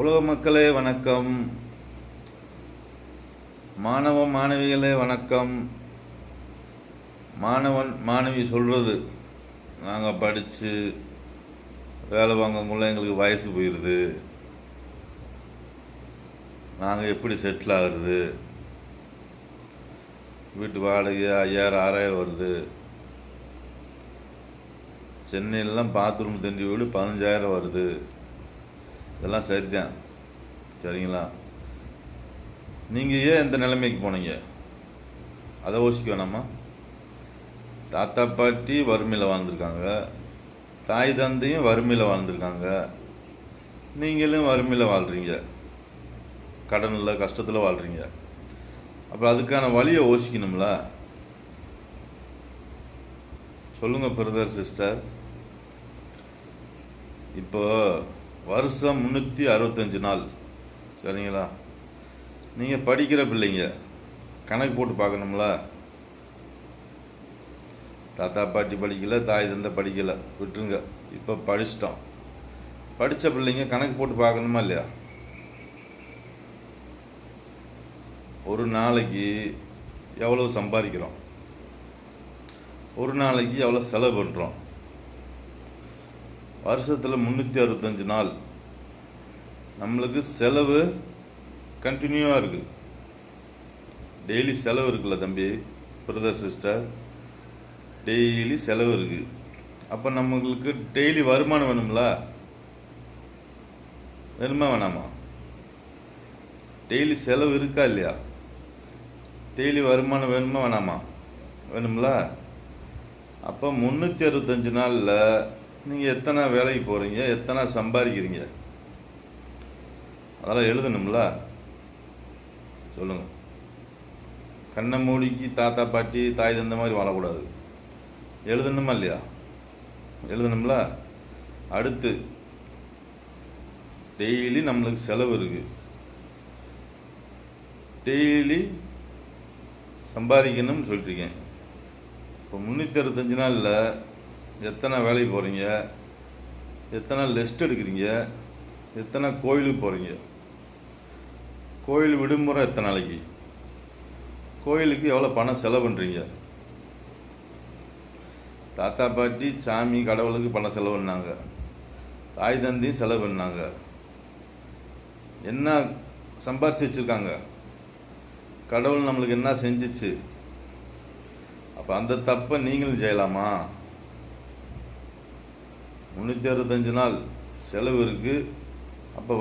உலக மக்களே வணக்கம். மாணவ மாணவிகளே வணக்கம். மாணவன் மாணவி சொல்கிறது, நாங்கள் படித்து வேலை வாங்கக்குள்ள எங்களுக்கு வயசு போயிடுது, நாங்கள் எப்படி செட்டில் ஆகுறது, வீட்டு வாடகை 5000 6000 வருது, சென்னையிலலாம் பாத்ரூம் தண்டி வீடு 15000 வருது. இதெல்லாம் சரிதான், சரிங்களா? நீங்கள் ஏன் இந்த நிலைமைக்கு போனீங்க அதை யோசிக்க வேணாமா? தாத்தா பாட்டி வறுமையில் வாழ்ந்துருக்காங்க, தாய் தந்தையும் வறுமையில் வாழ்ந்துருக்காங்க, நீங்களும் வறுமையில் வாழ்கிறீங்க, கடனில் கஷ்டத்தில் வாழ்கிறீங்க. அப்புறம் அதுக்கான வழியை யோசிக்கணும்ல. சொல்லுங்கள் பிரதர் சிஸ்டர். இப்போ வருஷம் 365 நாள், சரிங்களா? நீங்கள் படிக்கிற பிள்ளைங்க கணக்கு போட்டு பார்க்கணும்ல. தாத்தா பாட்டி படிக்கல, தாய் தந்தை படிக்கலை, விட்டுருங்க. இப்போ படிச்சிட்டோம். படித்த பிள்ளைங்க கணக்கு போட்டு பார்க்கணுமா இல்லையா? ஒரு நாளைக்கு எவ்வளோ சம்பாதிக்கிறோம், ஒரு நாளைக்கு எவ்வளோ செலவு பண்ணுறோம். வருஷத்தில் 365 நாள் நம்மளுக்கு செலவு கண்டினியூவாக இருக்குது. டெய்லி செலவு இருக்குல்ல தம்பி, பிரதர் சிஸ்டர், டெய்லி செலவு இருக்குது. அப்போ நம்மளுக்கு டெய்லி வருமானம் வேணும்ல, வேணுமா வேணாமா? டெய்லி செலவு இருக்கா இல்லையா? டெய்லி வருமானம் வேணுமா வேணாமா? வேணும்ல. அப்போ 365 நாளில் நீங்கள் எத்தனை வேலைக்கு போகிறீங்க, எத்தனை சம்பாதிக்கிறீங்க, அதெல்லாம் எழுதணும்ல. சொல்லுங்கள். கண்ணை மூடிக்கு தாத்தா பாட்டி தாய் தந்த மாதிரி வாழக்கூடாது, எழுதணுமா இல்லையா? எழுதணும்ல. அடுத்து டெய்லி நம்மளுக்கு செலவு இருக்குது, டெய்லி சம்பாதிக்கணும்னு சொல்லிட்டுருக்கேன். இப்போ 365 நாளில் எத்தனை வேலைக்கு போகிறீங்க, எத்தனை ரெஸ்ட் எடுக்கிறீங்க, எத்தனை கோயிலுக்கு போகிறீங்க, கோயில் விடுமுறை எத்தனை நாளைக்கு, கோயிலுக்கு எவ்வளோ பணம் செலவு பண்ணுறீங்க. தாத்தா பாட்டி சாமி கடவுளுக்கு பணம் செலவு பண்ணாங்க, தாய் தந்தையும் செலவு பண்ணாங்க, என்ன சம்பாரிச்சு வச்சுருக்காங்க, கடவுள் நம்மளுக்கு என்ன செஞ்சிச்சு. அப்போ அந்த தப்பை நீங்களும் செய்யலாமா? 365 நாள் செலவு இருக்குது. அப்போ